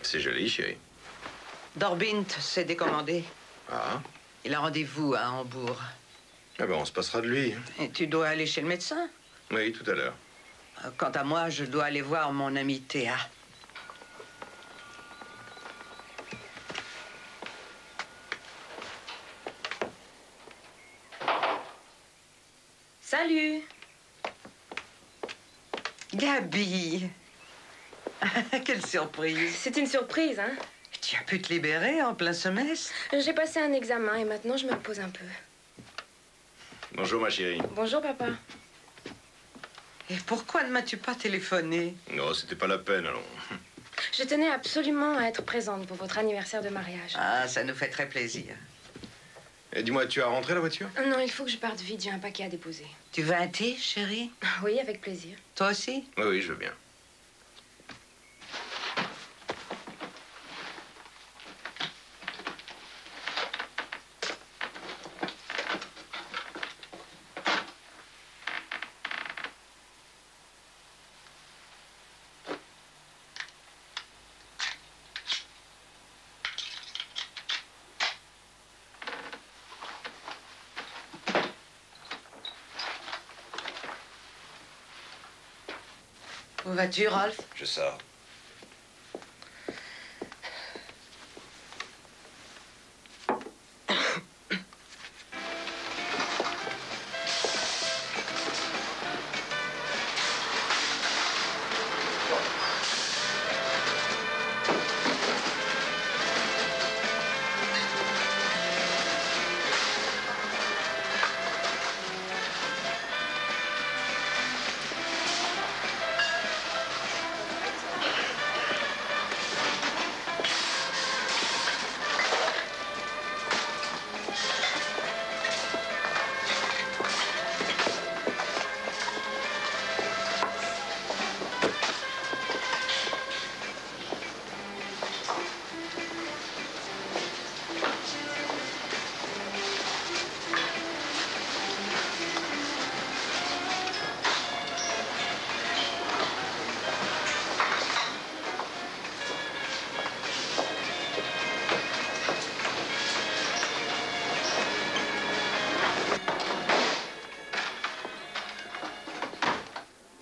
C'est joli, chérie. Dorbint s'est décommandé. Ah. Il a rendez-vous à Hambourg. Ah ben, on se passera de lui. Et tu dois aller chez le médecin? Oui, tout à l'heure. Quant à moi, je dois aller voir mon ami Théa. Salut. Gabi. Quelle surprise. C'est une surprise, hein? Tu as pu te libérer en plein semestre? J'ai passé un examen et maintenant je me repose un peu. Bonjour, ma chérie. Bonjour, papa. Et pourquoi ne m'as-tu pas téléphoné? Non, c'était pas la peine, allons. Je tenais absolument à être présente pour votre anniversaire de mariage. Ah, ça nous fait très plaisir. Et dis-moi, tu as rentré la voiture? Non, il faut que je parte vite, j'ai un paquet à déposer. Tu veux un thé, chérie? Oui, avec plaisir. Toi aussi? Oui, oui, je veux bien. Où vas-tu, Rolf? Je sors.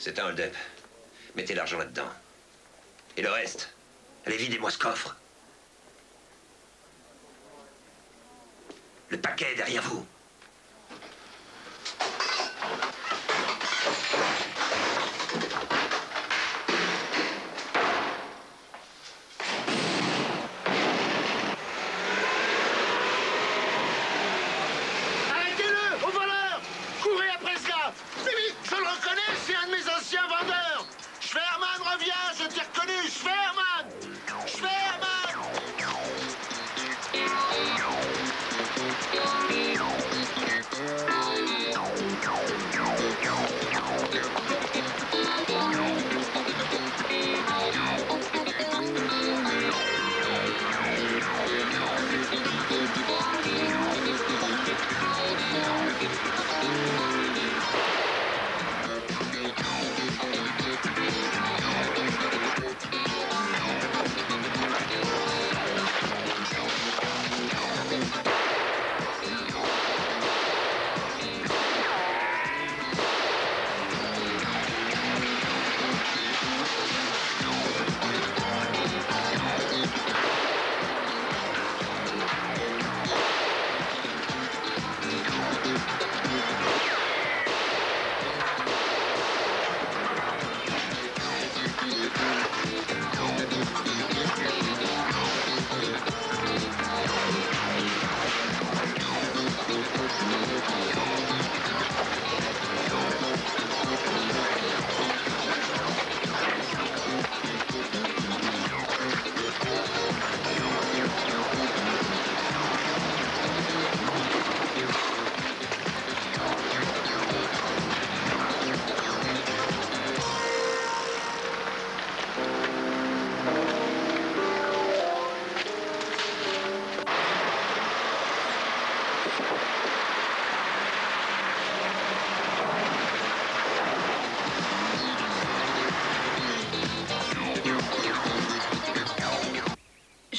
C'est un hold-up. Mettez l'argent là-dedans. Et le reste, allez, videz-moi ce coffre. Le paquet est derrière vous. Arrêtez-le, au voleur! Courez après ce gars! C'est vite, je le reconnais, c'est un de mes anciens vendeurs! Schwerman, reviens, je t'ai reconnu, Schwerman! Schwerman!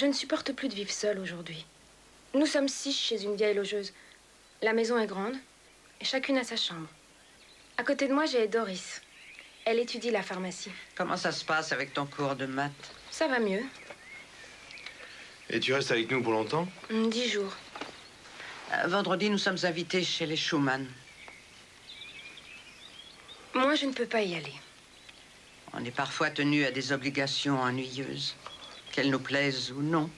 Je ne supporte plus de vivre seule aujourd'hui. Nous sommes 6 chez une vieille logeuse. La maison est grande et chacune a sa chambre. À côté de moi, j'ai Doris. Elle étudie la pharmacie. Comment ça se passe avec ton cours de maths? Ça va mieux. Et tu restes avec nous pour longtemps? 10 jours. Vendredi, nous sommes invités chez les Schumann. Moi, je ne peux pas y aller. On est parfois tenu à des obligations ennuyeuses, qu'elles nous plaisent ou non.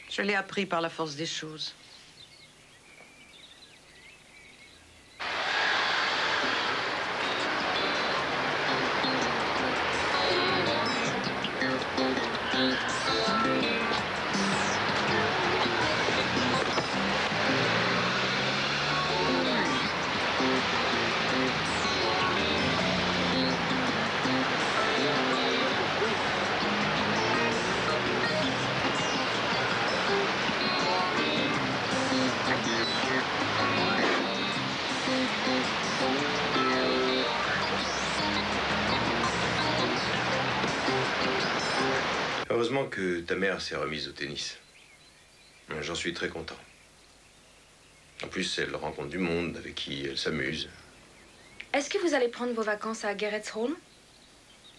Je l'ai appris par la force des choses. Heureusement que ta mère s'est remise au tennis. J'en suis très content. En plus, elle rencontre du monde avec qui elle s'amuse. Est-ce que vous allez prendre vos vacances à Geretsholm?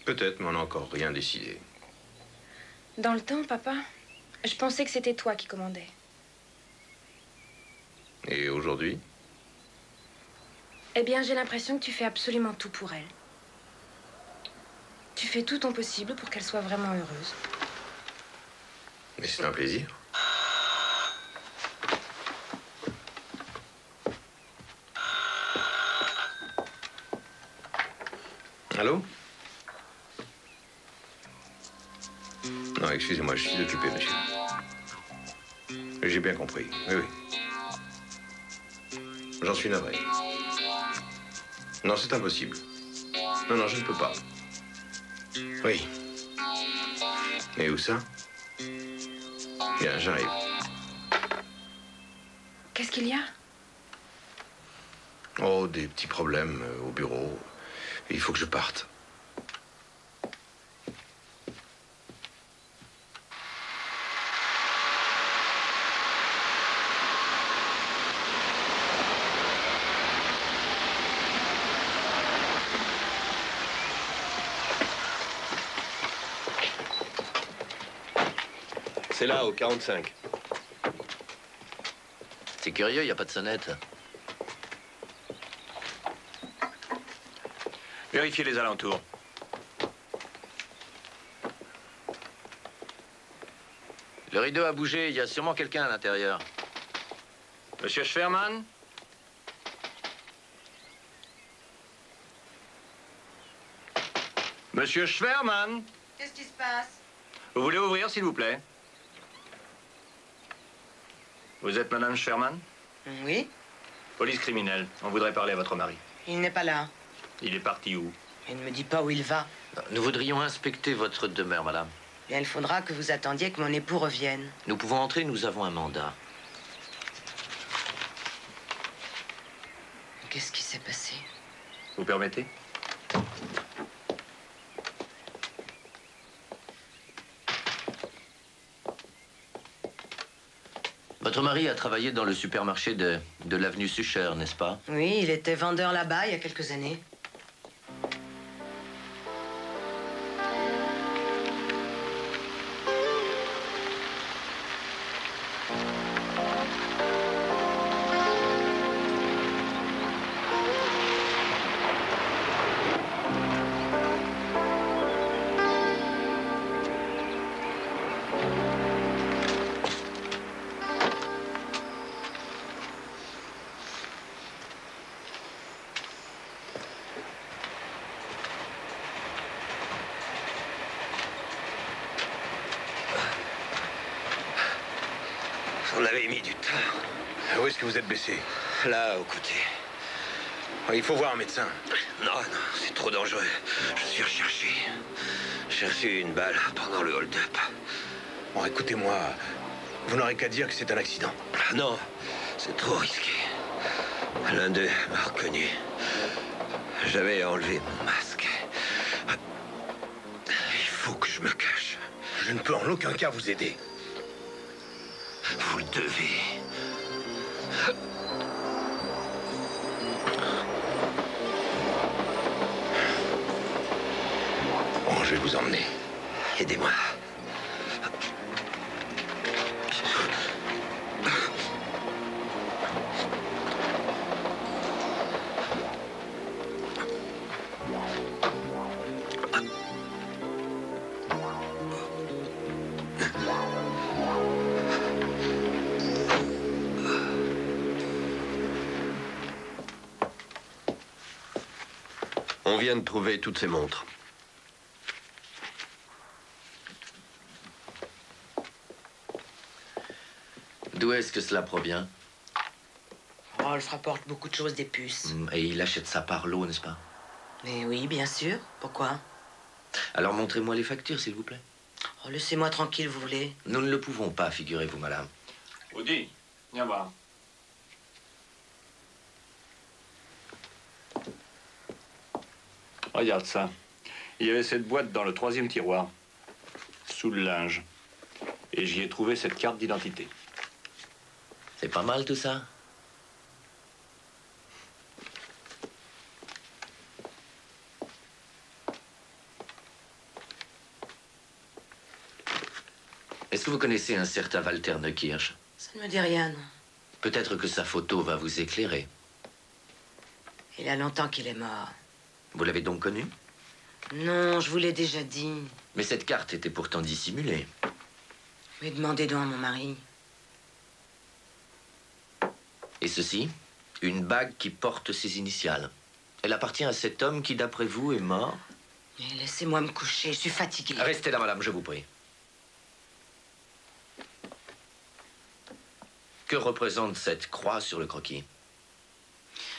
Peut-être, mais on n'a encore rien décidé. Dans le temps, papa, je pensais que c'était toi qui commandais. Et aujourd'hui? Eh bien, j'ai l'impression que tu fais absolument tout pour elle. Tu fais tout ton possible pour qu'elle soit vraiment heureuse. Mais c'est un plaisir. Allô? Non, excusez-moi, je suis occupé, monsieur. J'ai bien compris, oui, oui. J'en suis navré. Non, c'est impossible. Non, non, je ne peux pas. Oui. Et où ça? Bien, j'arrive. Qu'est-ce qu'il y a? Oh, des petits problèmes au bureau. Il faut que je parte. C'est là, au 45. C'est curieux, il n'y a pas de sonnette. Vérifiez les alentours. Le rideau a bougé, il y a sûrement quelqu'un à l'intérieur. Monsieur Schwerman? Monsieur Schwerman? Qu'est-ce qui se passe? Vous voulez ouvrir, s'il vous plaît? Vous êtes Madame Schwerman? Oui, Police criminelle. On voudrait parler à votre mari. il n'est pas là. Il est parti où? Il ne me dit pas où il va. Nous voudrions inspecter votre demeure, madame. Bien, il faudra que vous attendiez que mon époux revienne. Nous pouvons entrer, nous avons un mandat. Qu'est-ce qui s'est passé? Vous permettez? Votre mari a travaillé dans le supermarché de l'avenue Sucher, n'est-ce pas? Oui, il était vendeur là-bas il y a quelques années. On avait mis du temps. Où est-ce que vous êtes blessé? Là, au côté. Il faut voir un médecin. Non, non, c'est trop dangereux. Je suis recherché. J'ai reçu une balle pendant le hold-up. Bon, écoutez-moi. Vous n'aurez qu'à dire que c'est un accident. Non, c'est trop risqué. L'un d'eux m'a reconnu. J'avais enlevé mon masque. Il faut que je me cache. Je ne peux en aucun cas vous aider. vous le devez. Bon, je vais vous emmener. Aidez-moi. On vient de trouver toutes ces montres. D'où est-ce que cela provient? Rolf rapporte beaucoup de choses des puces. Et il achète ça par lot, n'est-ce pas? Mais oui, bien sûr. Pourquoi? Alors montrez-moi les factures, s'il vous plaît. Oh, laissez-moi tranquille, vous voulez? Nous ne le pouvons pas, figurez-vous, madame. Woody, viens voir. Regarde ça. Il y avait cette boîte dans le 3e tiroir, sous le linge. Et j'y ai trouvé cette carte d'identité. C'est pas mal tout ça? Est-ce que vous connaissez un certain Walter Neukirch? Ça ne me dit rien, non. Peut-être que sa photo va vous éclairer. Il y a longtemps qu'il est mort. Vous l'avez donc connu? Non, je vous l'ai déjà dit. Mais cette carte était pourtant dissimulée. Mais demandez donc à mon mari. Et ceci? Une bague qui porte ses initiales. Elle appartient à cet homme qui, d'après vous, est mort? Mais laissez-moi me coucher, je suis fatiguée. Restez là, madame, je vous prie. Que représente cette croix sur le croquis?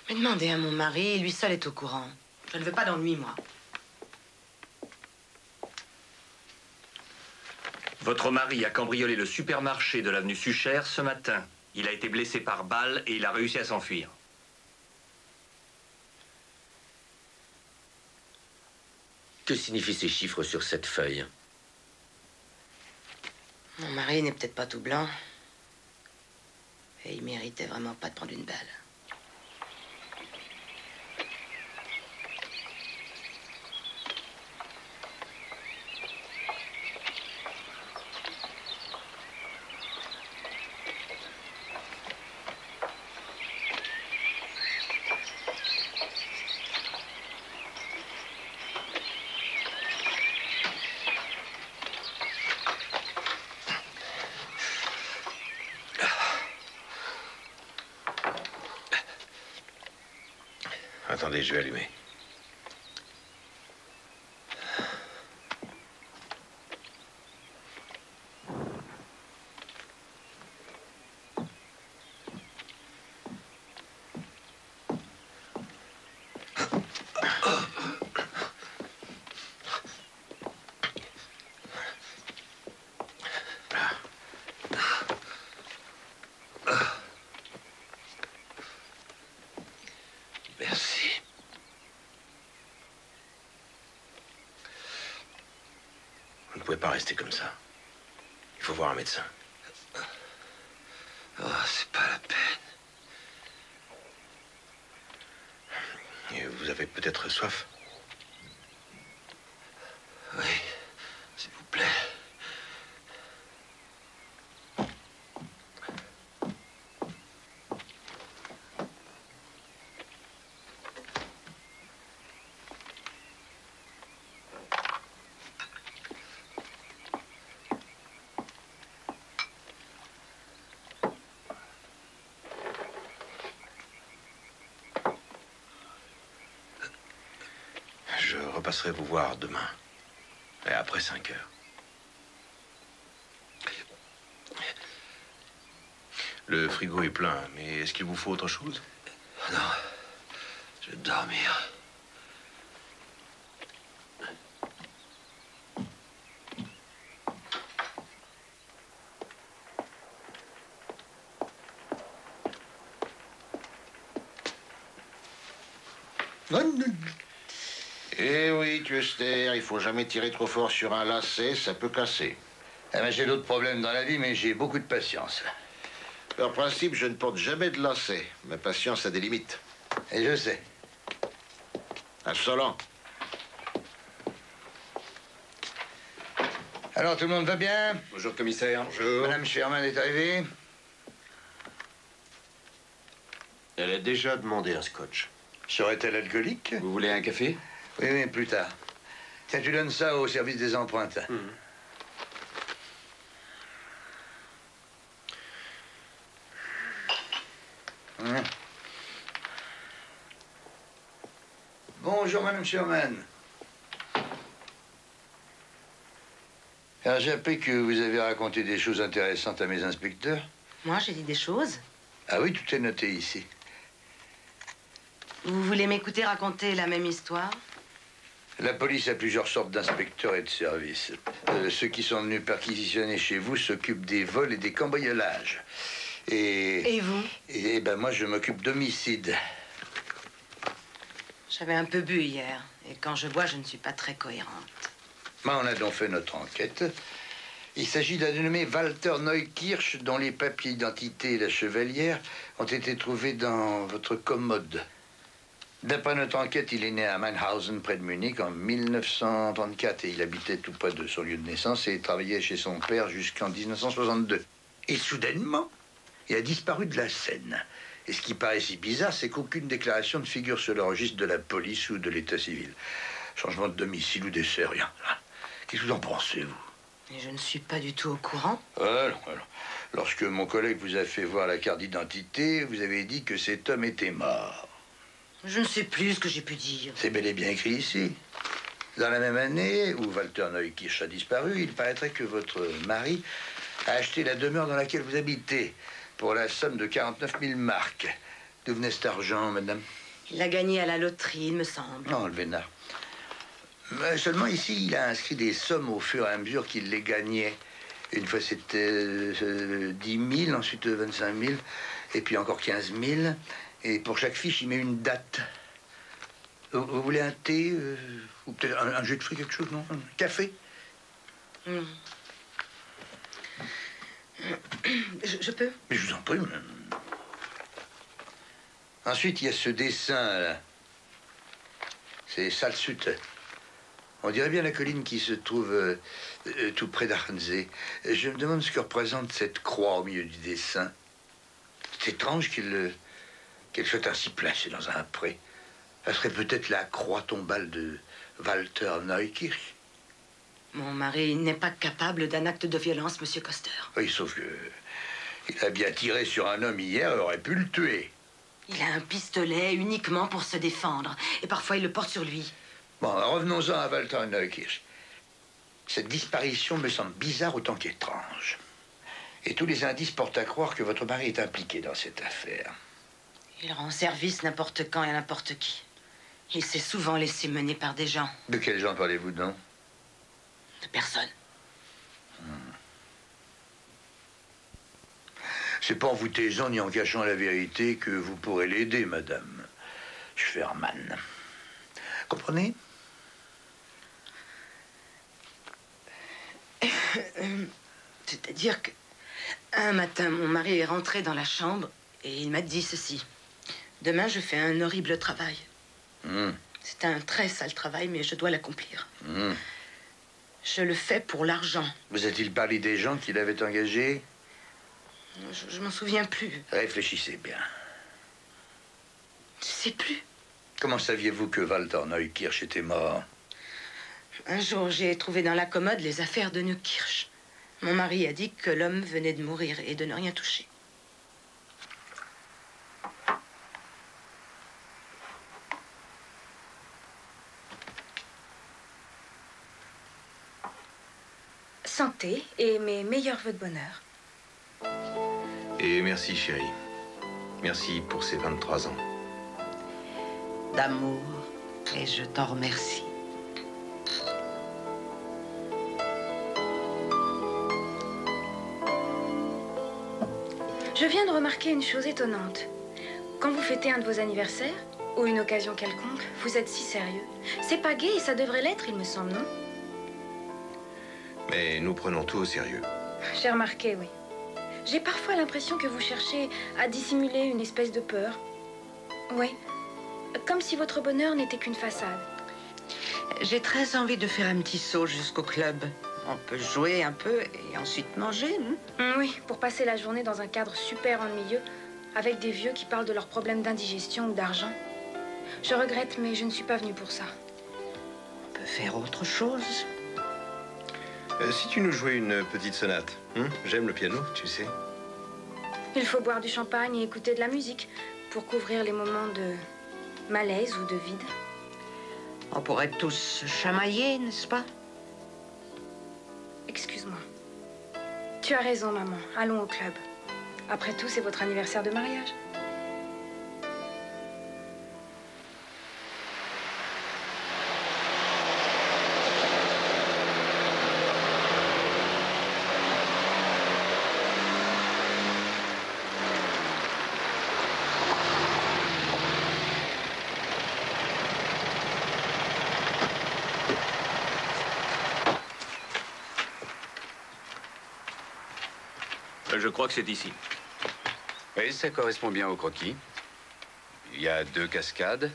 Mais demandez à mon mari, lui seul est au courant. Je ne veux pas d'ennui, moi. Votre mari a cambriolé le supermarché de l'avenue Sucher ce matin. Il a été blessé par balle et il a réussi à s'enfuir. Que signifient ces chiffres sur cette feuille? Mon mari n'est peut-être pas tout blanc. Et il méritait vraiment pas de prendre une balle. Attendez, je vais allumer. Merci. Vous ne pouvez pas rester comme ça. Il faut voir un médecin. Oh, c'est pas la peine. Et vous avez peut-être soif? Oui, s'il vous plaît. Je repasserai vous voir demain. Et après 5 heures. Le frigo est plein, mais est-ce qu'il vous faut autre chose? Non, je vais dormir. Eh oui, Custer, il faut jamais tirer trop fort sur un lacet, ça peut casser. Eh ben, j'ai d'autres problèmes dans la vie, mais j'ai beaucoup de patience. Par principe, je ne porte jamais de lacets. Ma patience a des limites. Et je sais. Insolent. Alors, tout le monde va bien? Bonjour, commissaire. Bonjour. Madame Sherman est arrivée? Elle a déjà demandé un scotch. Serait-elle alcoolique? Vous voulez un café? Oui, oui, plus tard. Tiens, tu donnes ça au service des empreintes. Bonjour, Madame Sherman. Alors, j'ai appris que vous avez raconté des choses intéressantes à mes inspecteurs. Moi, j'ai dit des choses. Ah oui, tout est noté ici. Vous voulez m'écouter raconter la même histoire? La police a plusieurs sortes d'inspecteurs et de services. Ceux qui sont venus perquisitionner chez vous s'occupent des vols et des cambriolages. Et vous? Et ben moi, je m'occupe d'homicide. J'avais un peu bu hier. Et quand je bois, je ne suis pas très cohérente. Ben, on a donc fait notre enquête. Il s'agit d'un dénommé Walter Neukirch, dont les papiers d'identité et la chevalière ont été trouvés dans votre commode. D'après notre enquête, il est né à Mannhausen, près de Munich, en 1934, et il habitait tout près de son lieu de naissance et travaillait chez son père jusqu'en 1962. Et soudainement, il a disparu de la scène. Et ce qui paraît si bizarre, c'est qu'aucune déclaration ne figure sur le registre de la police ou de l'état civil. Changement de domicile ou décès, rien. Qu'est-ce que vous en pensez, vous? Et je ne suis pas du tout au courant. Alors, lorsque mon collègue vous a fait voir la carte d'identité, vous avez dit que cet homme était mort. Je ne sais plus ce que j'ai pu dire. C'est bel et bien écrit ici. Dans la même année où Walter Neukirch a disparu, il paraîtrait que votre mari a acheté la demeure dans laquelle vous habitez pour la somme de 49 000 marks. D'où venait cet argent, madame? Il a gagné à la loterie, il me semble. Non, le vénard. Mais seulement ici, il a inscrit des sommes au fur et à mesure qu'il les gagnait. Une fois, c'était 10 000, ensuite 25 000, et puis encore 15 000. Et pour chaque fiche, il met une date. Vous voulez un thé ou peut-être un jus de fruits, quelque chose, non? Un café? Je peux? Mais je vous en prie, madame. Ensuite, il y a ce dessin, là. C'est Salzhütte. On dirait bien la colline qui se trouve tout près d'Arnsee. Je me demande ce que représente cette croix au milieu du dessin. C'est étrange qu'elle soit ainsi placée dans un pré. Ça serait peut-être la croix tombale de Walter Neukirch. Mon mari n'est pas capable d'un acte de violence, monsieur Coster. Oui, sauf que il a bien tiré sur un homme hier, il aurait pu le tuer. Il a un pistolet uniquement pour se défendre. Et parfois, il le porte sur lui. Bon, revenons-en à Walter Neukirch. Cette disparition me semble bizarre autant qu'étrange. Et tous les indices portent à croire que votre mari est impliqué dans cette affaire. Il rend service n'importe quand et à n'importe qui. Il s'est souvent laissé mener par des gens. De quels gens parlez-vous donc? De personne. C'est pas en vous taisant ni en cachant la vérité que vous pourrez l'aider, madame Sherman. Comprenez? C'est-à-dire que un matin, mon mari est rentré dans la chambre et il m'a dit ceci. Demain, je fais un horrible travail. C'est un très sale travail, mais je dois l'accomplir. Je le fais pour l'argent. Vous a-t-il parlé des gens qu'il avait engagés? Je m'en souviens plus. Réfléchissez bien. Je sais plus. Comment saviez-vous que Walter Neukirch était mort? Un jour, j'ai trouvé dans la commode les affaires de Neukirch. Mon mari a dit que l'homme venait de mourir et de ne rien toucher. Santé et mes meilleurs vœux de bonheur. Et merci, chérie. Merci pour ces 23 ans. D'amour, et je t'en remercie. Je viens de remarquer une chose étonnante. Quand vous fêtez un de vos anniversaires, ou une occasion quelconque, vous êtes si sérieux. C'est pas gai et ça devrait l'être, il me semble, non? Mais nous prenons tout au sérieux. J'ai remarqué, oui. J'ai parfois l'impression que vous cherchez à dissimuler une espèce de peur. Oui, comme si votre bonheur n'était qu'une façade. J'ai très envie de faire un petit saut jusqu'au club. On peut jouer un peu et ensuite manger, non? Oui, pour passer la journée dans un cadre super ennuyeux, avec des vieux qui parlent de leurs problèmes d'indigestion ou d'argent. Je regrette, mais je ne suis pas venue pour ça. On peut faire autre chose. Si tu nous jouais une petite sonate, j'aime le piano, tu sais. Il faut boire du champagne et écouter de la musique pour couvrir les moments de malaise ou de vide. On pourrait tous se chamailler, n'est-ce pas? Excuse-moi. Tu as raison, maman. Allons au club. Après tout, c'est votre anniversaire de mariage. Je crois que c'est ici. Oui, ça correspond bien au croquis. Il y a 2 cascades,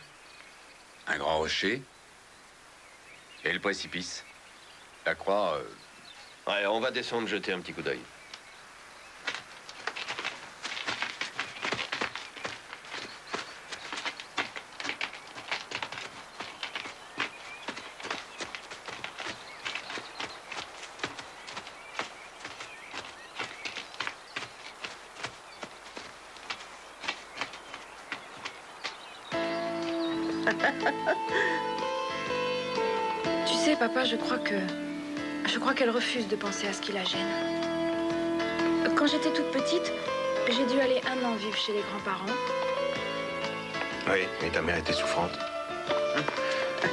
un grand rocher et le précipice. La croix... Ouais, on va descendre jeter un petit coup d'œil. Tu sais, papa, je crois qu'elle refuse de penser à ce qui la gêne. Quand j'étais toute petite, j'ai dû aller 1 an vivre chez les grands-parents. Oui, mais ta mère était souffrante.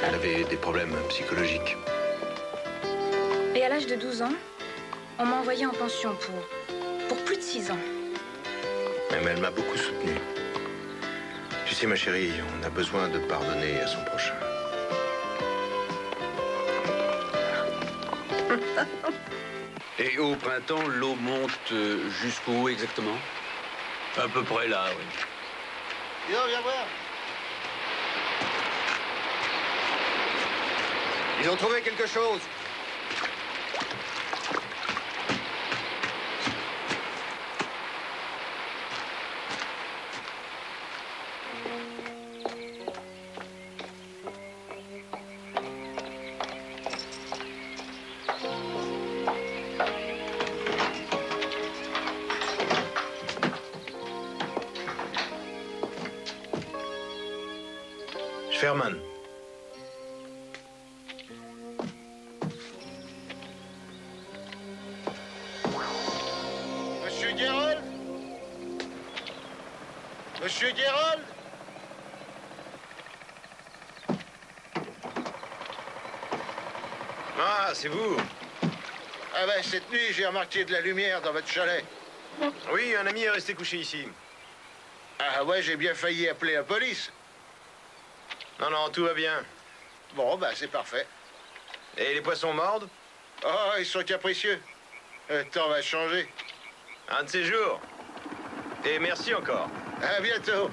Elle avait des problèmes psychologiques. Et à l'âge de 12 ans, on m'a envoyée en pension pour plus de 6 ans. Mais elle m'a beaucoup soutenu. Tu sais, ma chérie, on a besoin de pardonner à son prochain. Et au printemps, l'eau monte jusqu'où exactement? À peu près là, oui. Dis donc, viens voir. Ils ont trouvé quelque chose. Sherman. Monsieur Guérold? Monsieur Guérold? Ah, c'est vous. Ah ben, cette nuit, j'ai remarqué de la lumière dans votre chalet. Oui, un ami est resté couché ici. Ah ouais, j'ai bien failli appeler la police. Non, non, tout va bien. Bon, ben, c'est parfait. Et les poissons mordent? Oh, ils sont capricieux. Le temps va changer. Un de ces jours. Et merci encore. À bientôt.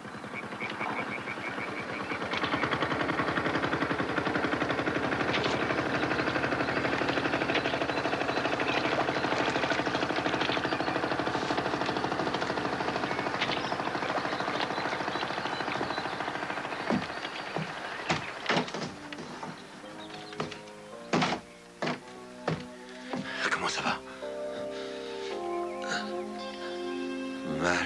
Comment ça va? Mal.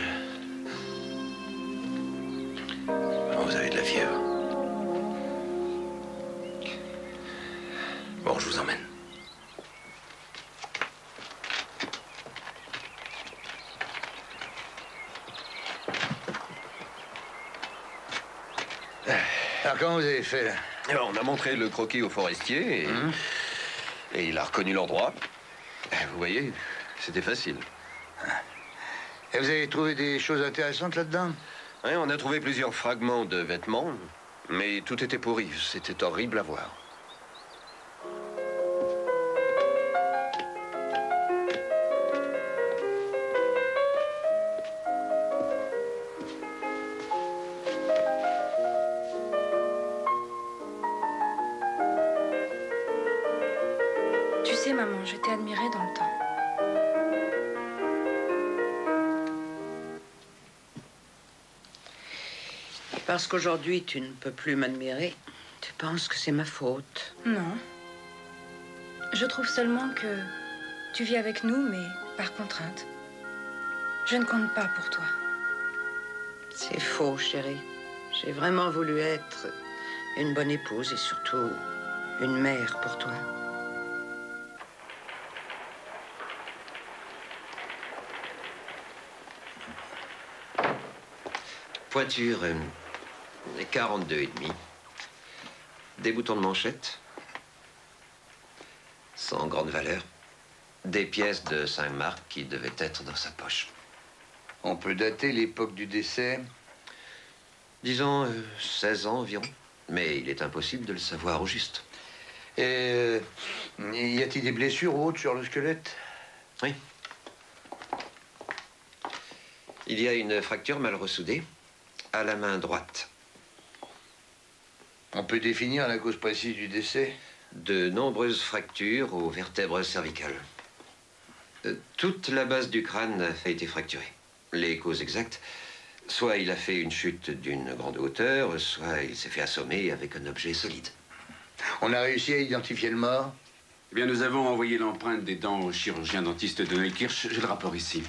Oh, vous avez de la fièvre. Bon, je vous emmène. Alors, comment vous avez fait, là? Eh ben, on a montré le croquis au forestier et il a reconnu l'endroit. Vous voyez, c'était facile. Et vous avez trouvé des choses intéressantes là-dedans? Oui, on a trouvé plusieurs fragments de vêtements, mais tout était pourri. C'était horrible à voir. sais, maman, je t'ai admirée dans le temps. Parce qu'aujourd'hui, tu ne peux plus m'admirer, tu penses que c'est ma faute. Non. Je trouve seulement que tu vis avec nous, mais par contrainte. Je ne compte pas pour toi. C'est faux, chérie. J'ai vraiment voulu être une bonne épouse et surtout une mère pour toi. Pointure 42,5. Des boutons de manchette. Sans grande valeur. Des pièces de 5 marques qui devaient être dans sa poche. On peut dater l'époque du décès? Disons 16 ans environ. Mais il est impossible de le savoir au juste. Et y a-t-il des blessures ou autres sur le squelette? Oui. Il y a une fracture mal ressoudée à la main droite. On peut définir la cause précise du décès? De nombreuses fractures aux vertèbres cervicales. Toute la base du crâne a été fracturée. Les causes exactes, soit il a fait une chute d'une grande hauteur, soit il s'est fait assommer avec un objet solide. On a réussi à identifier le mort? Eh bien, nous avons envoyé l'empreinte des dents au chirurgien dentiste de Neukirch. J'ai le rapport ici.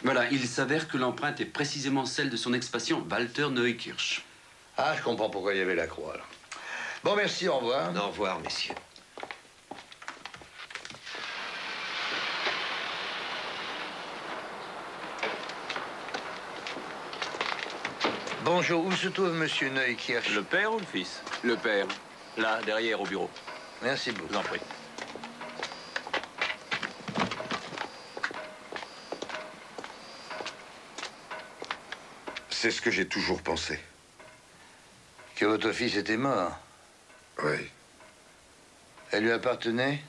Voilà, il s'avère que l'empreinte est précisément celle de son ex-patient, Walter Neukirch. Ah, je comprends pourquoi il y avait la croix, là. Bon, merci, au revoir. Au revoir, messieurs. Bonjour, où se trouve monsieur Neukirch? Le père ou le fils? Le père. Là, derrière, au bureau. Merci beaucoup. Je vous en prie. C'est ce que j'ai toujours pensé. Que votre fils était mort? Oui. Elle lui appartenait?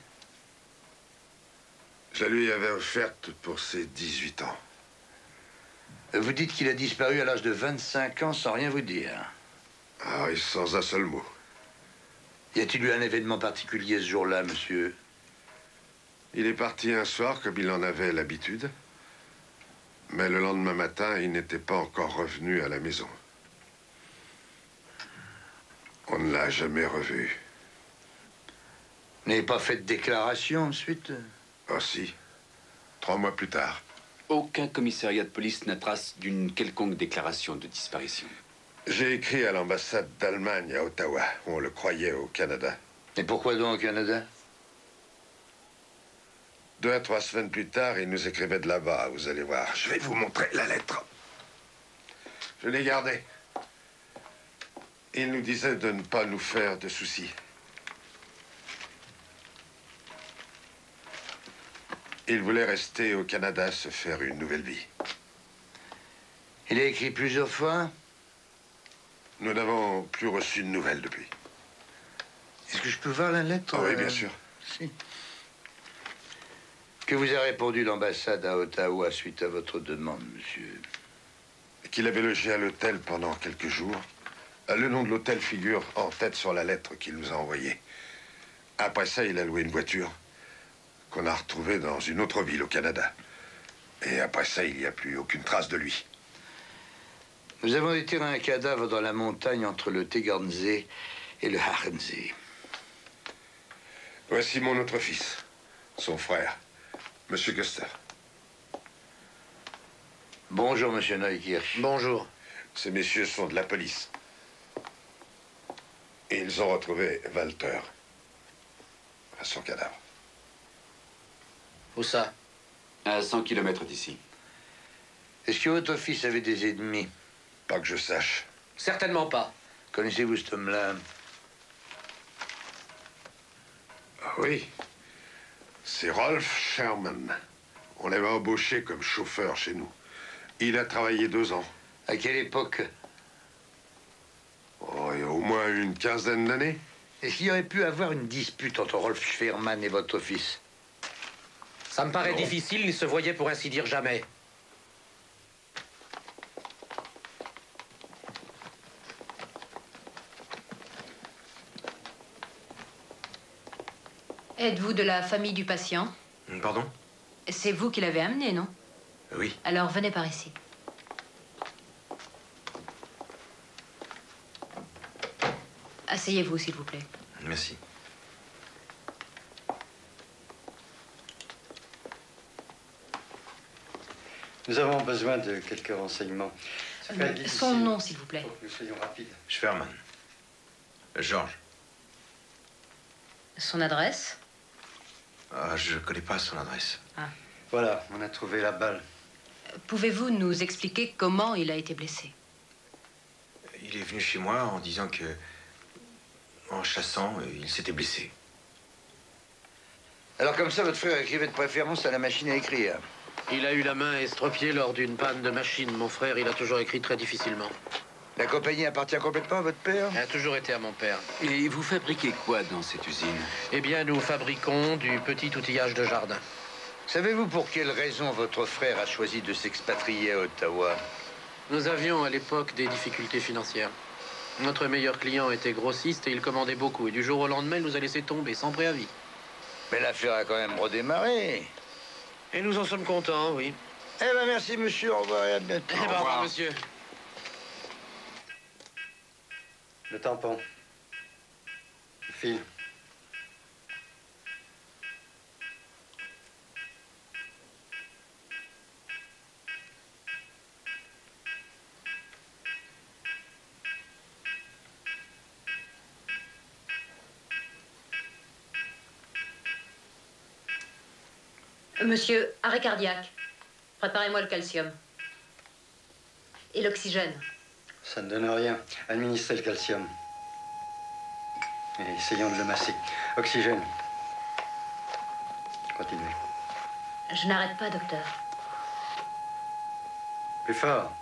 Je la lui avais offerte pour ses 18 ans. Vous dites qu'il a disparu à l'âge de 25 ans sans rien vous dire. Ah oui, sans un seul mot. Y a-t-il eu un événement particulier ce jour-là, monsieur? Il est parti un soir comme il en avait l'habitude. Mais le lendemain matin, il n'était pas encore revenu à la maison. On ne l'a jamais revu. Vous n'avez pas fait de déclaration ensuite? Ah si. 3 mois plus tard. Aucun commissariat de police n'a trace d'une quelconque déclaration de disparition. J'ai écrit à l'ambassade d'Allemagne à Ottawa, où on le croyait au Canada. Et pourquoi donc au Canada? 2 à 3 semaines plus tard, il nous écrivait de là-bas, vous allez voir. Je vais vous montrer la lettre. Je l'ai gardée. Il nous disait de ne pas nous faire de soucis. Il voulait rester au Canada, se faire une nouvelle vie. Il a écrit plusieurs fois? Nous n'avons plus reçu de nouvelles depuis. Est-ce que je peux voir la lettre? Ah oui, bien sûr. Si. Que vous a répondu l'ambassade à Ottawa suite à votre demande, monsieur? Qu'il avait logé à l'hôtel pendant quelques jours. Le nom de l'hôtel figure en tête sur la lettre qu'il nous a envoyée. Après ça, il a loué une voiture qu'on a retrouvée dans une autre ville au Canada. Et après ça, il n'y a plus aucune trace de lui. Nous avons déterré un cadavre dans la montagne entre le Tegernsee et le Harensee. Voici mon autre fils, son frère, Monsieur Custer. Bonjour, monsieur Neukirch. Bonjour. Ces messieurs sont de la police. Et ils ont retrouvé Walter à son cadavre. Où ça? À 100 km d'ici. Est-ce que votre fils avait des ennemis? Pas que je sache. Certainement pas. Connaissez-vous cet homme-là? Ah oui. C'est Rolf Sherman. On l'avait embauché comme chauffeur chez nous. Il a travaillé 2 ans. À quelle époque? Oh, il y a au moins une quinzaine d'années. Est-ce qu'il y aurait pu avoir une dispute entre Rolf Sherman et votre fils? Ça me paraît difficile, ils se voyaient pour ainsi dire jamais. Êtes-vous de la famille du patient? Pardon? C'est vous qui l'avez amené, non? Oui. Alors venez par ici. Asseyez-vous, s'il vous plaît. Merci. Nous avons besoin de quelques renseignements. Son nom, s'il vous plaît. Faut que nous soyons rapides. Schwerman. Georges. Son adresse? Ah, je ne connais pas son adresse. Ah. Voilà, on a trouvé la balle. Pouvez-vous nous expliquer comment il a été blessé? Il est venu chez moi en disant que, en chassant, il s'était blessé. Alors comme ça, votre frère écrivait de préférence à la machine à écrire. Il a eu la main estropiée lors d'une panne de machine. Mon frère, il a toujours écrit très difficilement. La compagnie appartient complètement à votre père? Elle a toujours été à mon père. Et vous fabriquez quoi dans cette usine? Eh bien, nous fabriquons du petit outillage de jardin. Savez-vous pour quelle raison votre frère a choisi de s'expatrier à Ottawa? Nous avions à l'époque des difficultés financières. Notre meilleur client était grossiste et il commandait beaucoup. Et du jour au lendemain, il nous a laissé tomber sans préavis. Mais l'affaire a quand même redémarré. Et nous en sommes contents, oui. Eh ben merci, monsieur. Au revoir et à bientôt. Eh ben, au revoir, monsieur. Le tampon. Le fil. Monsieur, arrêt cardiaque. Préparez-moi le calcium. Et l'oxygène. Ça ne donne rien. Administrez le calcium. Et essayons de le masser. Oxygène. Continuez. Je n'arrête pas, docteur. Plus fort.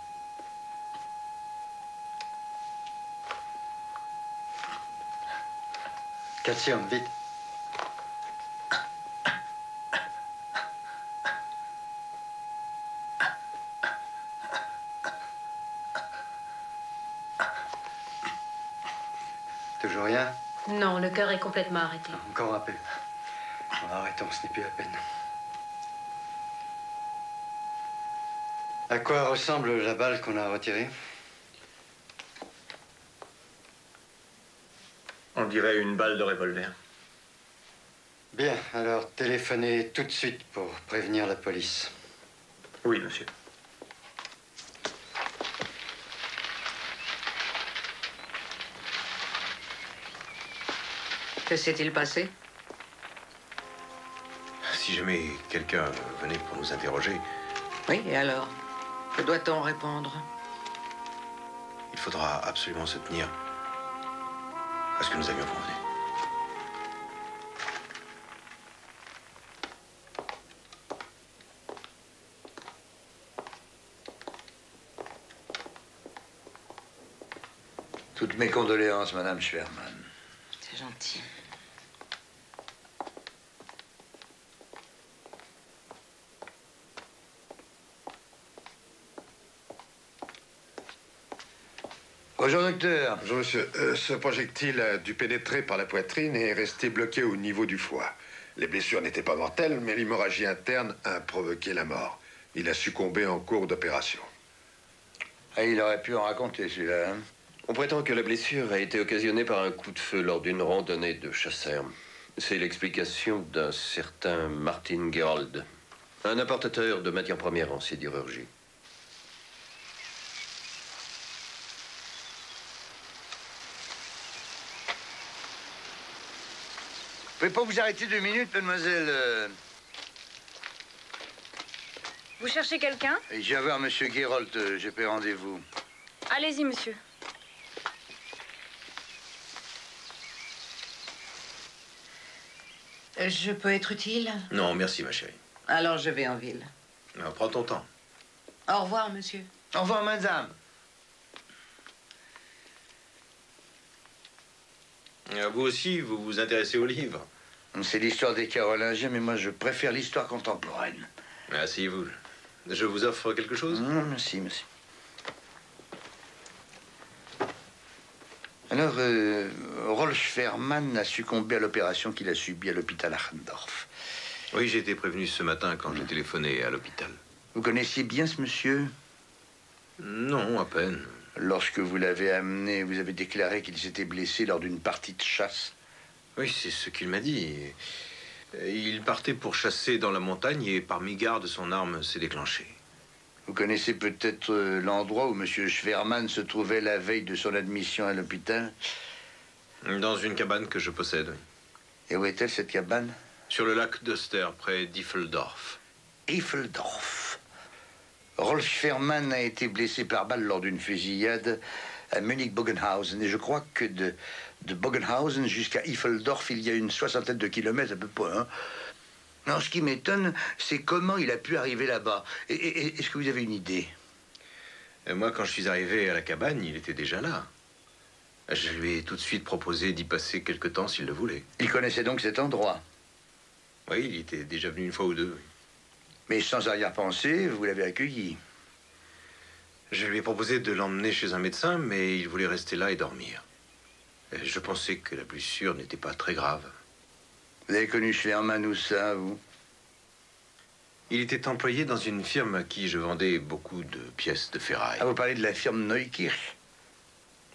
Calcium, vite. Toujours rien? Non, le cœur est complètement arrêté. Encore un peu. Bon, arrêtons, ce n'est plus la peine. À quoi ressemble la balle qu'on a retirée? On dirait une balle de revolver. Bien, alors téléphonez tout de suite pour prévenir la police. Oui, monsieur. Que s'est-il passé? Si jamais quelqu'un venait pour nous interroger, Oui, et alors? Que doit-on répondre? il faudra absolument se tenir à ce que nous avions convenu. Toutes mes condoléances, Madame Schwerman. C'est gentil. Bonjour, docteur. Bonjour, monsieur. Ce projectile a dû pénétrer par la poitrine et est resté bloqué au niveau du foie. Les blessures n'étaient pas mortelles, mais l'hémorragie interne a provoqué la mort. Il a succombé en cours d'opération. Ah, il aurait pu en raconter, celui-là. Hein? On prétend que la blessure a été occasionnée par un coup de feu lors d'une randonnée de chasseurs. C'est l'explication d'un certain Martin Gerold, un importateur de matières premières en sidérurgie. Vous pouvez pas vous arrêter 2 minutes, mademoiselle? Vous cherchez quelqu'un? Je viens voir monsieur Gerold, j'ai pris rendez-vous. Allez-y, monsieur. Je peux être utile? Non, merci, ma chérie. Alors je vais en ville. Alors, prends ton temps. Au revoir, monsieur. Au revoir, madame. Vous aussi, vous vous intéressez aux livres. C'est l'histoire des Carolingiens, mais moi, je préfère l'histoire contemporaine. Asseyez-vous. Je vous offre quelque chose? Non, merci, merci. Alors, Rolf Scherman a succombé à l'opération qu'il a subie à l'hôpital Achendorf. Oui, j'ai été prévenu ce matin quand j'ai téléphoné à l'hôpital. Vous connaissiez bien ce monsieur? Non, à peine. Lorsque vous l'avez amené, vous avez déclaré qu'il s'était blessé lors d'une partie de chasse. Oui, c'est ce qu'il m'a dit. Il partait pour chasser dans la montagne et par mégarde, son arme s'est déclenchée. Vous connaissez peut-être l'endroit où monsieur Scherman se trouvait la veille de son admission à l'hôpital? Dans une cabane que je possède, oui. Et où est-elle, cette cabane? Sur le lac d'Oster, près d'Iffeldorf. Iffeldorf. Rolf Scherman a été blessé par balle lors d'une fusillade à Munich-Bogenhausen. Et je crois que de Bogenhausen jusqu'à Iffeldorf, il y a une 60aine de kilomètres à peu près. Hein. Non, ce qui m'étonne, c'est comment il a pu arriver là-bas. Est-ce que vous avez une idée? Moi, quand je suis arrivé à la cabane, il était déjà là. Je lui ai tout de suite proposé d'y passer quelque temps s'il le voulait. Il connaissait donc cet endroit? Oui, il était déjà venu une fois ou deux. Oui. Mais sans arrière-pensée, vous l'avez accueilli? Je lui ai proposé de l'emmener chez un médecin, mais il voulait rester là et dormir. Je pensais que la blessure n'était pas très grave. Vous avez connu Scherman où ça, vous? Il était employé dans une firme à qui je vendais beaucoup de pièces de ferraille. Ah, vous parlez de la firme Neukirch?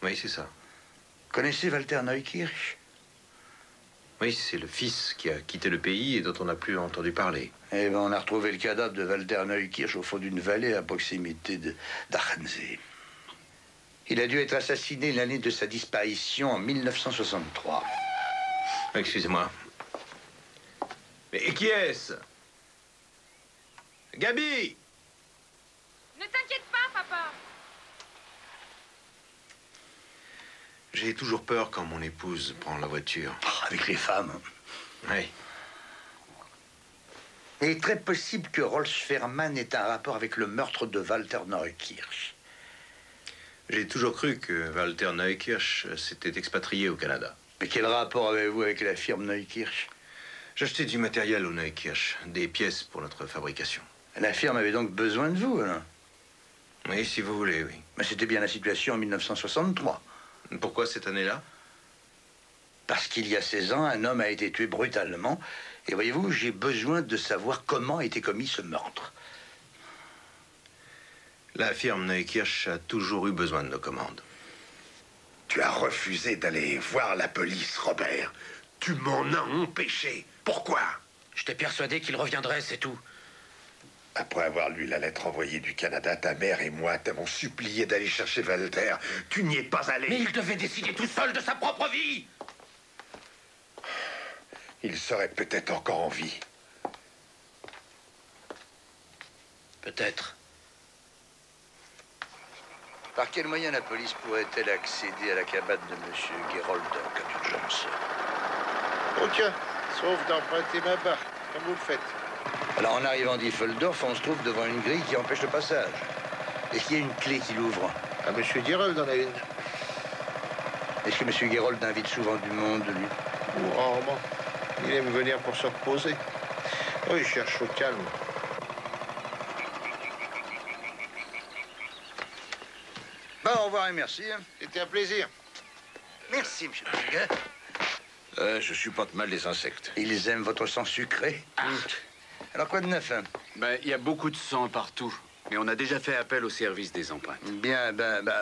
Oui, c'est ça. Connaissez Walter Neukirch? Oui, c'est le fils qui a quitté le pays et dont on n'a plus entendu parler. Eh bien, on a retrouvé le cadavre de Walter Neukirch au fond d'une vallée à proximité d'Achensee. Il a dû être assassiné l'année de sa disparition en 1963. Excusez-moi. Mais qui est-ce? Gabi! Ne t'inquiète pas, papa. J'ai toujours peur quand mon épouse prend la voiture. Oh, avec les femmes. Oui. Il est très possible que Rolf Scherman ait un rapport avec le meurtre de Walter Neukirch. J'ai toujours cru que Walter Neukirch s'était expatrié au Canada. Mais quel rapport avez-vous avec la firme Neukirch? J'achetais du matériel au Neukirch, des pièces pour notre fabrication. La firme avait donc besoin de vous, alors? Oui, si vous voulez, oui. Mais c'était bien la situation en 1963. Pourquoi cette année-là? Parce qu'il y a 16 ans, un homme a été tué brutalement. Et voyez-vous, j'ai besoin de savoir comment a été commis ce meurtre. La firme Neukirch a toujours eu besoin de nos commandes. Tu as refusé d'aller voir la police, Robert. Tu m'en as empêché. Pourquoi? J'étais persuadé qu'il reviendrait, c'est tout. Après avoir lu la lettre envoyée du Canada, ta mère et moi t'avons supplié d'aller chercher Walter. Tu n'y es pas allé. Mais il devait décider tout seul de sa propre vie. Il serait peut-être encore en vie. Peut-être. Par quel moyen la police pourrait-elle accéder à la cabane de M. Gerold en cas d'urgence? Oh tiens, sauf d'emprunter ma barque, comme vous le faites. Alors, en arrivant d'Iffeldorf, on se trouve devant une grille qui empêche le passage. Est-ce qu'il y a une clé qui l'ouvre? Ah, M. Gerold en a une. Est-ce que M. Gerold invite souvent du monde, lui? Ou rarement. Il aime venir pour se reposer. Oh, il cherche au calme. Bon, au revoir et merci. C'était un plaisir. Merci, M. Berger. Je supporte mal les insectes. Ils aiment votre sang sucré. Alors, quoi de neuf, hein? Ben, il y a beaucoup de sang partout. Mais on a déjà fait appel au service des empreintes. Bien,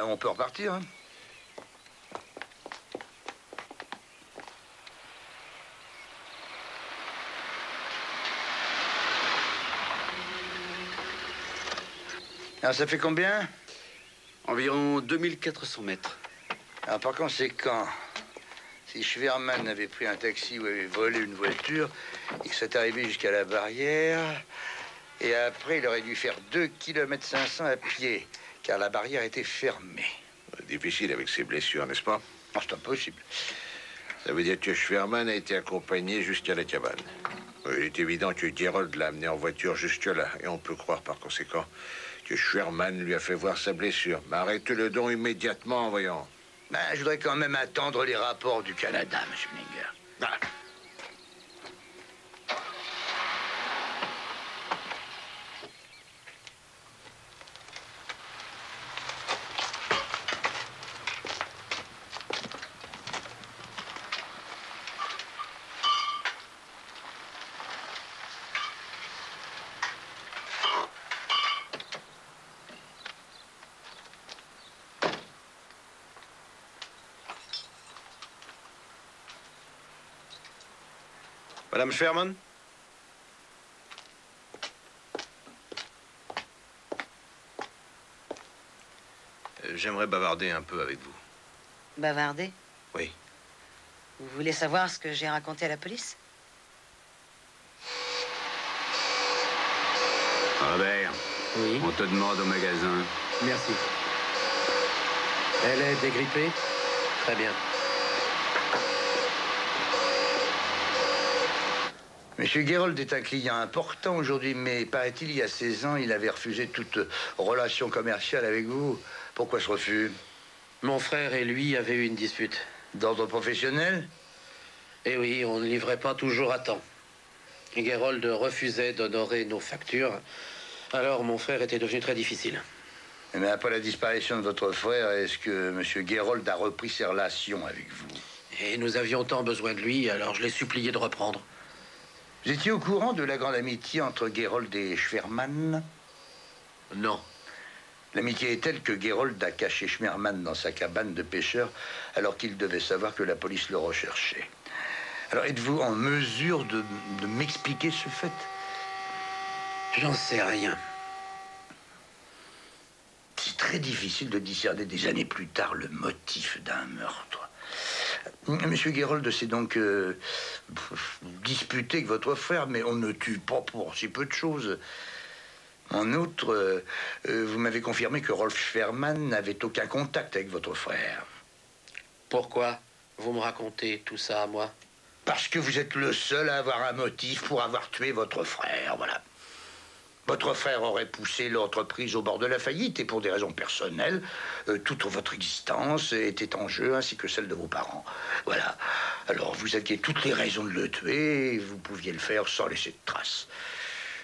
on peut repartir, hein? Alors, ça fait combien? Environ 2400 mètres. Alors, par conséquent, si Scherman avait pris un taxi ou avait volé une voiture, il serait arrivé jusqu'à la barrière. Et après, il aurait dû faire 2,5 km à pied, car la barrière était fermée. Difficile avec ses blessures, n'est-ce pas? Non, c'est impossible. Ça veut dire que Scherman a été accompagné jusqu'à la cabane. Il est évident que Gerold l'a amené en voiture jusque-là. Et on peut croire par conséquent que Scherman lui a fait voir sa blessure. Mais arrêtez-le don immédiatement, voyons. Je voudrais quand même attendre les rapports du Canada, M. Meninger. Ah. Madame Schwerman? J'aimerais bavarder un peu avec vous. Bavarder? Oui. Vous voulez savoir ce que j'ai raconté à la police? Robert, oui. On te demande au magasin. Merci. Elle est dégrippée? Très bien. Monsieur Gerold est un client important aujourd'hui, mais paraît-il, il y a 16 ans, il avait refusé toute relation commerciale avec vous. Pourquoi ce refus? Mon frère et lui avaient eu une dispute. D'ordre professionnel? Eh oui, on ne livrait pas toujours à temps. Gerold refusait d'honorer nos factures. Alors mon frère était devenu très difficile. Mais après la disparition de votre frère, est-ce que monsieur Gerold a repris ses relations avec vous? Et nous avions tant besoin de lui, alors je l'ai supplié de reprendre. Vous étiez au courant de la grande amitié entre Gerold et Schwerman? Non. L'amitié est telle que Gerold a caché Schwerman dans sa cabane de pêcheur alors qu'il devait savoir que la police le recherchait. Alors êtes-vous en mesure de m'expliquer ce fait? J'en sais rien. C'est très difficile de discerner des années plus tard le motif d'un meurtre. Monsieur Gerold s'est donc disputé avec votre frère, mais on ne tue pas pour si peu de choses. En outre, vous m'avez confirmé que Rolf Schwerman n'avait aucun contact avec votre frère. Pourquoi vous me racontez tout ça à moi? Parce que vous êtes le seul à avoir un motif pour avoir tué votre frère, voilà. Votre frère aurait poussé l'entreprise au bord de la faillite et pour des raisons personnelles, toute votre existence était en jeu ainsi que celle de vos parents. Voilà. Alors vous aviez toutes les raisons de le tuer et vous pouviez le faire sans laisser de traces.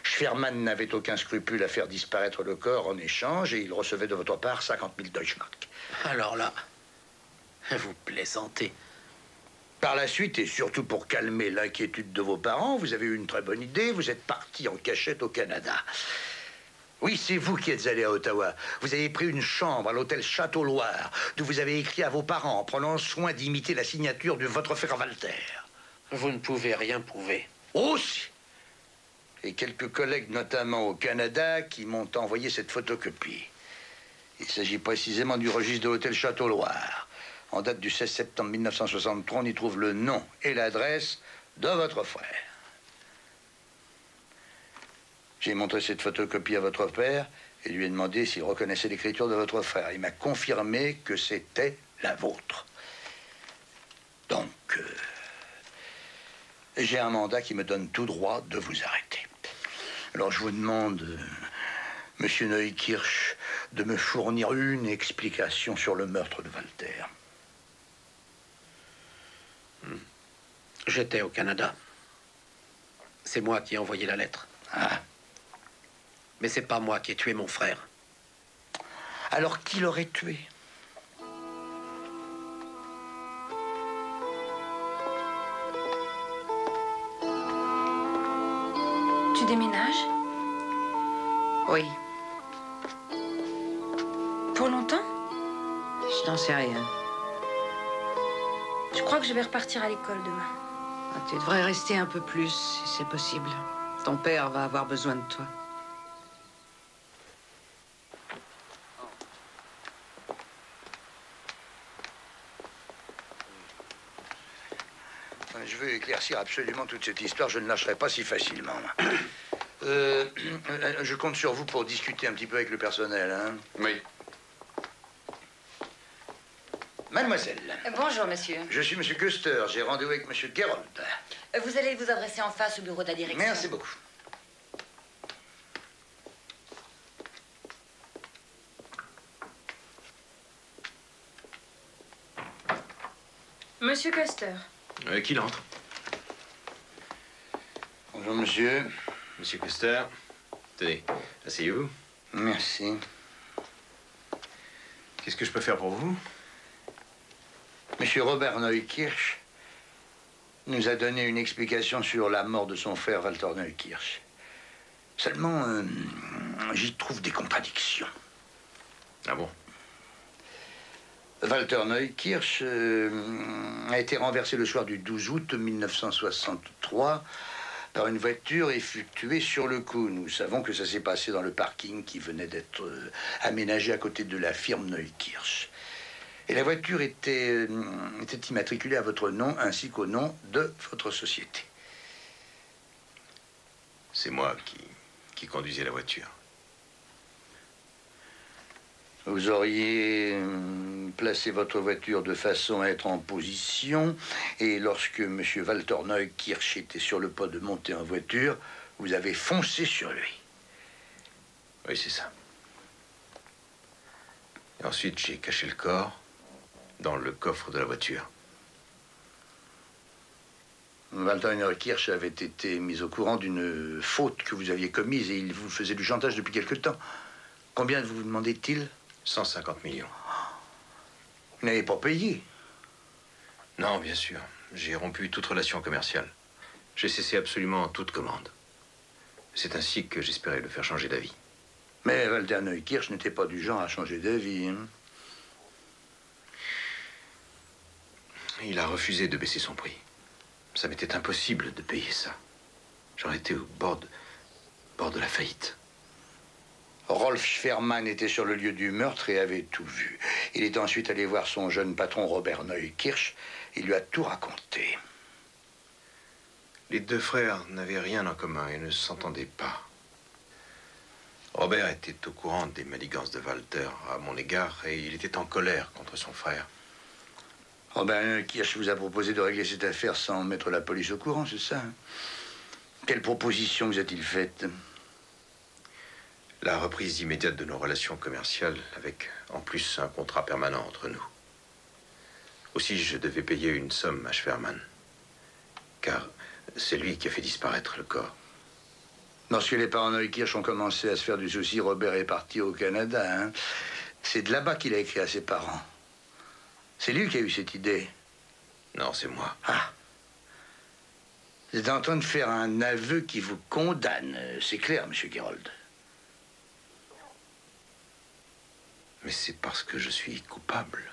Schwerman n'avait aucun scrupule à faire disparaître le corps en échange et il recevait de votre part 50 000 Deutschmark. Alors là, vous plaisantez. Par la suite, et surtout pour calmer l'inquiétude de vos parents, vous avez eu une très bonne idée, vous êtes parti en cachette au Canada. Oui, c'est vous qui êtes allé à Ottawa. Vous avez pris une chambre à l'hôtel Château-Loire, d'où vous avez écrit à vos parents en prenant soin d'imiter la signature de votre frère Walter. Vous ne pouvez rien prouver. Aussi. Et quelques collègues, notamment au Canada, qui m'ont envoyé cette photocopie. Il s'agit précisément du registre de l'hôtel Château-Loire. En date du 16 septembre 1963, on y trouve le nom et l'adresse de votre frère. J'ai montré cette photocopie à votre père et lui ai demandé s'il reconnaissait l'écriture de votre frère. Il m'a confirmé que c'était la vôtre. Donc, j'ai un mandat qui me donne tout droit de vous arrêter. Alors, je vous demande, monsieur Neukirch, de me fournir une explication sur le meurtre de Walter. J'étais au Canada. C'est moi qui ai envoyé la lettre. Ah. Mais c'est pas moi qui ai tué mon frère. Alors qui l'aurait tué? Tu déménages? Oui. Pour longtemps? Je n'en sais rien. Je crois que je vais repartir à l'école demain. Tu devrais rester un peu plus, si c'est possible. Ton père va avoir besoin de toi. Je veux éclaircir absolument toute cette histoire. Je ne lâcherai pas si facilement. Je compte sur vous pour discuter un petit peu avec le personnel. Hein? Oui. Mademoiselle. Bonjour, monsieur. Je suis monsieur Köster. J'ai rendez-vous avec monsieur Gerold. Vous allez vous adresser en face au bureau de la direction. Merci beaucoup. Monsieur Köster. Qu'il entre. Bonjour, monsieur. Monsieur Köster. Tenez, asseyez-vous. Merci. Qu'est-ce que je peux faire pour vous? Monsieur Robert Neukirch nous a donné une explication sur la mort de son frère Walter Neukirch. Seulement, j'y trouve des contradictions. Ah bon? Walter Neukirch a été renversé le soir du 12 août 1963 3 par une voiture et fut tué sur le coup. Nous savons que ça s'est passé dans le parking qui venait d'être aménagé à côté de la firme Neukirch. Et la voiture était immatriculée à votre nom ainsi qu'au nom de votre société. C'est moi qui conduisais la voiture. Vous auriez placé votre voiture de façon à être en position, et lorsque M. Walter Neukirch était sur le pas de monter en voiture, vous avez foncé sur lui. Oui, c'est ça. Et ensuite, j'ai caché le corps dans le coffre de la voiture. Walter Neukirch avait été mis au courant d'une faute que vous aviez commise et il vous faisait du chantage depuis quelque temps. Combien vous demandait-il? 150 millions. Vous n'avez pas payé? Non, bien sûr. J'ai rompu toute relation commerciale. J'ai cessé absolument toute commande. C'est ainsi que j'espérais le faire changer d'avis. Mais Walter Neukirch n'était pas du genre à changer d'avis. Hein? Il a refusé de baisser son prix. Ça m'était impossible de payer ça. J'en étais au bord de la faillite. Rolf Schwermann était sur le lieu du meurtre et avait tout vu. Il est ensuite allé voir son jeune patron Robert Neukirch. Il lui a tout raconté. Les deux frères n'avaient rien en commun et ne s'entendaient pas. Robert était au courant des manigances de Walter à mon égard et il était en colère contre son frère. Robert Neukirch vous a proposé de régler cette affaire sans mettre la police au courant, c'est ça? Hein? Quelle proposition vous a-t-il faite? La reprise immédiate de nos relations commerciales avec, en plus, un contrat permanent entre nous. Aussi, je devais payer une somme à Schwermann, car c'est lui qui a fait disparaître le corps. Lorsque les parents Neukirch ont commencé à se faire du souci, Robert est parti au Canada. Hein? C'est de là-bas qu'il a écrit à ses parents. C'est lui qui a eu cette idée. Non, c'est moi. Ah. Vous êtes en train de faire un aveu qui vous condamne. C'est clair, monsieur Gerold. Mais c'est parce que je suis coupable.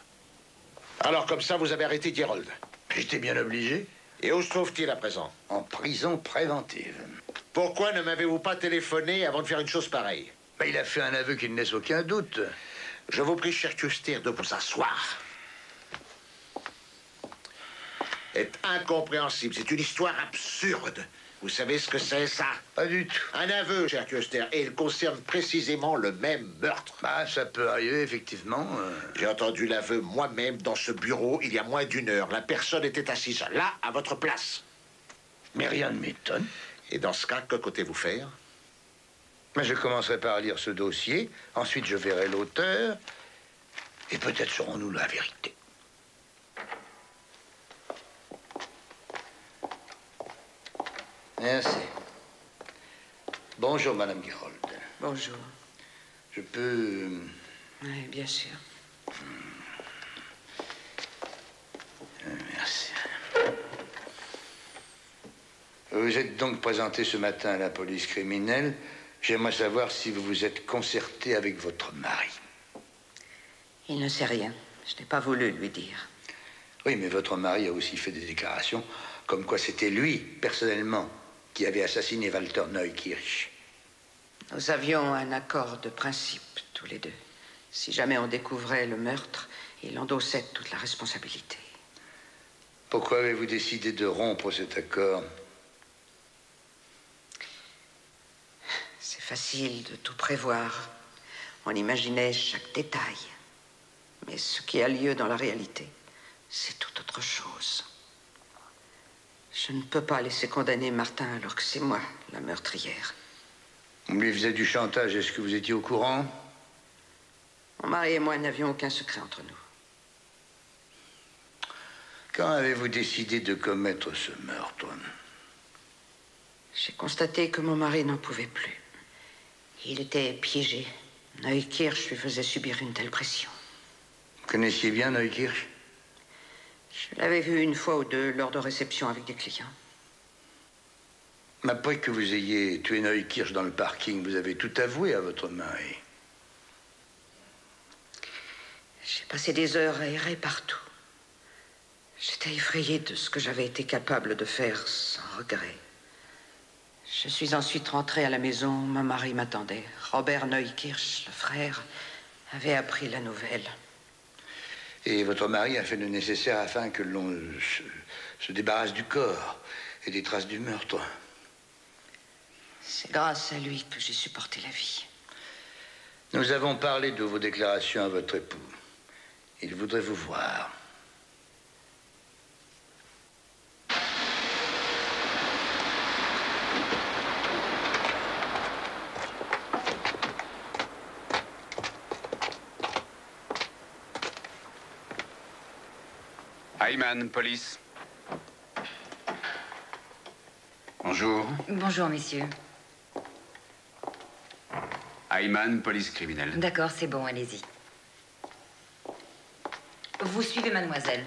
Alors, comme ça, vous avez arrêté Gerold? J'étais bien obligé. Et où se trouve-t-il à présent? En prison préventive. Pourquoi ne m'avez-vous pas téléphoné avant de faire une chose pareille? Ben, il a fait un aveu qui ne laisse aucun doute. Je vous prie, cher Custer, de vous asseoir. C'est incompréhensible. C'est une histoire absurde. Vous savez ce que c'est, ça? Pas du tout. Un aveu, cher Custer, et il concerne précisément le même meurtre. Bah, ça peut arriver, effectivement. J'ai entendu l'aveu moi-même dans ce bureau il y a moins d'une heure. La personne était assise là, à votre place. Mais rien ne m'étonne. Et dans ce cas, que comptez-vous faire? Mais je commencerai par lire ce dossier, ensuite je verrai l'auteur, et peut-être saurons-nous la vérité. Merci. Bonjour, Madame Gerold. Bonjour. Je peux... Oui, bien sûr. Merci. Vous êtes donc présenté ce matin à la police criminelle. J'aimerais savoir si vous vous êtes concerté avec votre mari. Il ne sait rien. Je n'ai pas voulu lui dire. Oui, mais votre mari a aussi fait des déclarations comme quoi c'était lui, personnellement, qui avait assassiné Walter Neukirch. Nous avions un accord de principe, tous les deux. Si jamais on découvrait le meurtre, il endossait toute la responsabilité. Pourquoi avez-vous décidé de rompre cet accord? C'est facile de tout prévoir. On imaginait chaque détail. Mais ce qui a lieu dans la réalité, c'est tout autre chose. Je ne peux pas laisser condamner Martin alors que c'est moi, la meurtrière. On lui faisait du chantage. Est-ce que vous étiez au courant? Mon mari et moi n'avions aucun secret entre nous. Quand avez-vous décidé de commettre ce meurtre? J'ai constaté que mon mari n'en pouvait plus. Il était piégé. Neukirch lui faisait subir une telle pression. Vous connaissiez bien Neukirch? Je l'avais vu une fois ou deux lors de réceptions avec des clients. Après que vous ayez tué Neukirch dans le parking, vous avez tout avoué à votre mari. J'ai passé des heures à errer partout. J'étais J'étais effrayée de ce que j'avais été capable de faire sans regret. Je suis ensuite rentrée à la maison. Mon mari m'attendait. Robert Neukirch, le frère, avait appris la nouvelle. Et votre mari a fait le nécessaire afin que l'on se débarrasse du corps et des traces du meurtre. C'est grâce à lui que j'ai supporté la vie. Nous avons parlé de vos déclarations à votre époux. Il voudrait vous voir. Ayman, police. Bonjour. Bonjour, messieurs. Ayman, police criminelle. D'accord, c'est bon, allez-y. Vous suivez mademoiselle.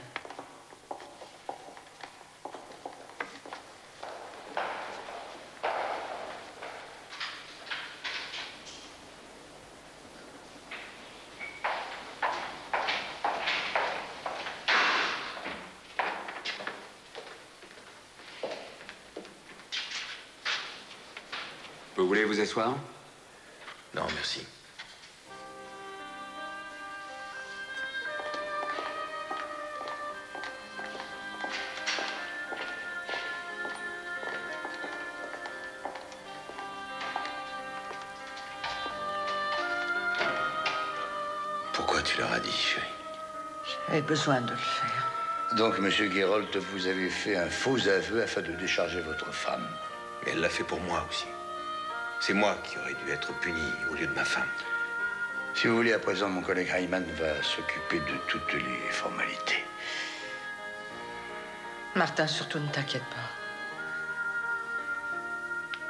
Vous voulez vous asseoir? Non, merci. Pourquoi tu leur as dit, chérie? J'avais besoin de le faire. Donc, monsieur Gerold, vous avez fait un faux aveu afin de décharger votre femme. Mais elle l'a fait pour moi aussi. C'est moi qui aurais dû être puni au lieu de ma femme. Si vous voulez, à présent, mon collègue Ayman va s'occuper de toutes les formalités. Martin, surtout ne t'inquiète pas.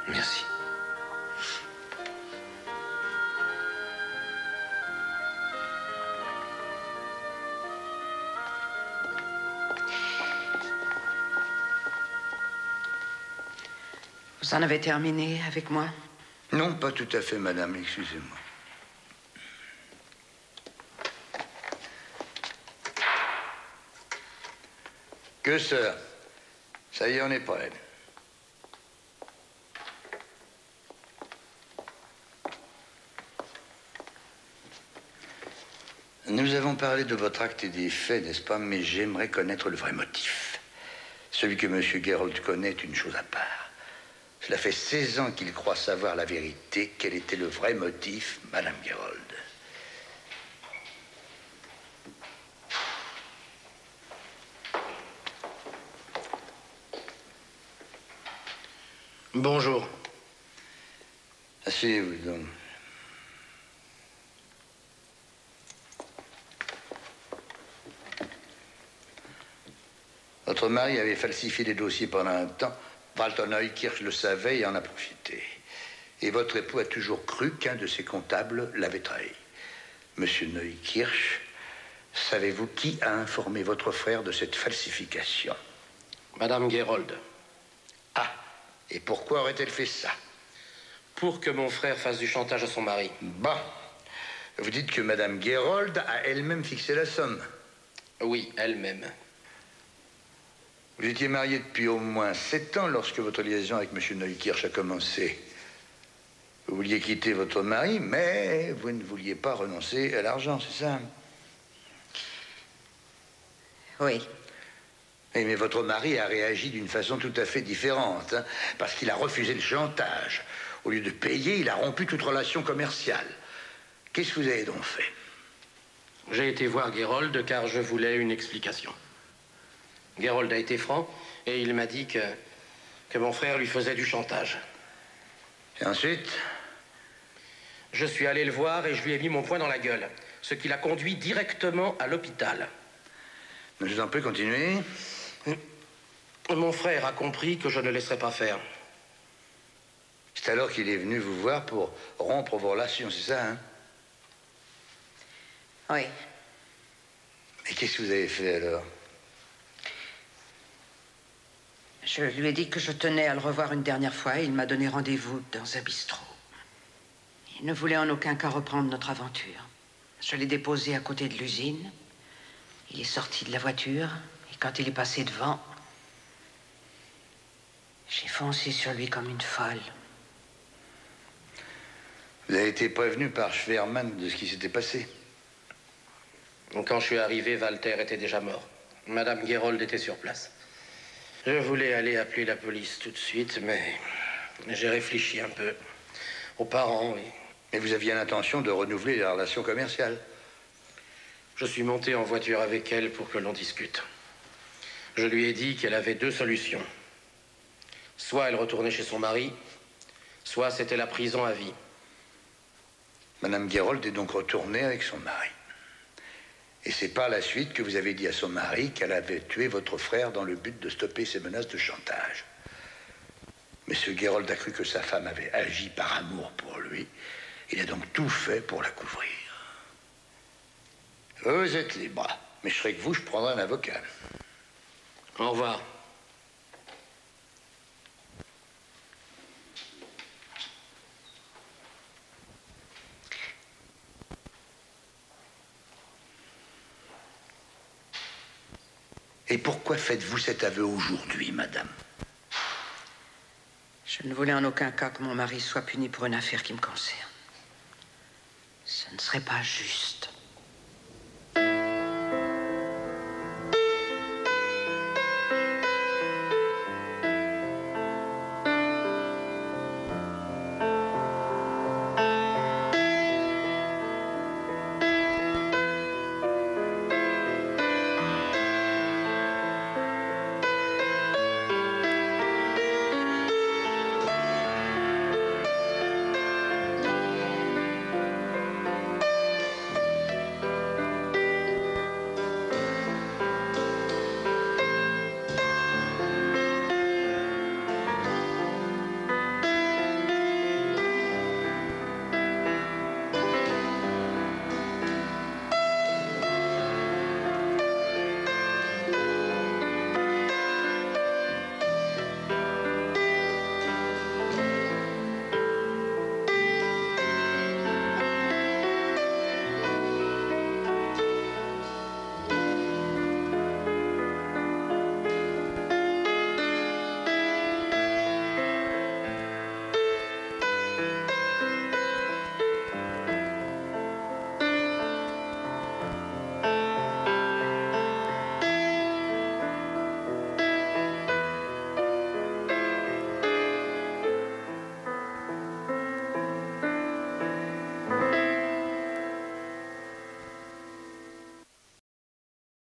Merci. Vous en avez terminé avec moi? Non, pas tout à fait, madame, excusez-moi. Que ça? Ça y est, on est prêt. Nous avons parlé de votre acte et des faits, n'est-ce pas? Mais j'aimerais connaître le vrai motif. Celui que M. Gerold connaît est une chose à part. Cela fait 16 ans qu'il croit savoir la vérité. Quel était le vrai motif, Madame Gerold? Bonjour. Asseyez-vous donc. Votre mari avait falsifié des dossiers pendant un temps. Walter Neukirch le savait et en a profité. Et votre époux a toujours cru qu'un de ses comptables l'avait trahi. Monsieur Neukirch, savez-vous qui a informé votre frère de cette falsification? Madame Gerold. Ah, et pourquoi aurait-elle fait ça? Pour que mon frère fasse du chantage à son mari. Bon. Vous dites que Madame Gerold a elle-même fixé la somme? Oui, elle-même. Vous étiez marié depuis au moins 7 ans lorsque votre liaison avec M. Neukirch a commencé. Vous vouliez quitter votre mari, mais vous ne vouliez pas renoncer à l'argent, c'est ça? Oui. Mais votre mari a réagi d'une façon tout à fait différente, hein, parce qu'il a refusé le chantage. Au lieu de payer, il a rompu toute relation commerciale. Qu'est-ce que vous avez donc fait? J'ai été voir Gerold car je voulais une explication. Gerold a été franc et il m'a dit que mon frère lui faisait du chantage. Et ensuite? Je suis allé le voir et je lui ai mis mon poing dans la gueule, ce qui l'a conduit directement à l'hôpital. Je vous en prie, continuez. Mon frère a compris que je ne laisserai pas faire. C'est alors qu'il est venu vous voir pour rompre vos relations, c'est ça, hein? Oui. Mais qu'est-ce que vous avez fait alors? Je lui ai dit que je tenais à le revoir une dernière fois et il m'a donné rendez-vous dans un bistrot. Il ne voulait en aucun cas reprendre notre aventure. Je l'ai déposé à côté de l'usine. Il est sorti de la voiture et quand il est passé devant, j'ai foncé sur lui comme une folle. Vous avez été prévenu par Schwerman de ce qui s'était passé? Quand je suis arrivé, Walter était déjà mort. Madame Gerold était sur place. Je voulais aller appeler la police tout de suite, mais j'ai réfléchi un peu. Aux parents, oui. Et vous aviez l'intention de renouveler les relations commerciales? Je suis monté en voiture avec elle pour que l'on discute. Je lui ai dit qu'elle avait deux solutions. Soit elle retournait chez son mari, soit c'était la prison à vie. Madame Gerold est donc retournée avec son mari. Et c'est par la suite que vous avez dit à son mari qu'elle avait tué votre frère dans le but de stopper ses menaces de chantage. Monsieur Gerold a cru que sa femme avait agi par amour pour lui. Il a donc tout fait pour la couvrir. Vous êtes libre. Mais je serais que vous, je prendrai un avocat. Au revoir. Et pourquoi faites-vous cet aveu aujourd'hui, madame? Je ne voulais en aucun cas que mon mari soit puni pour une affaire qui me concerne. Ce ne serait pas juste.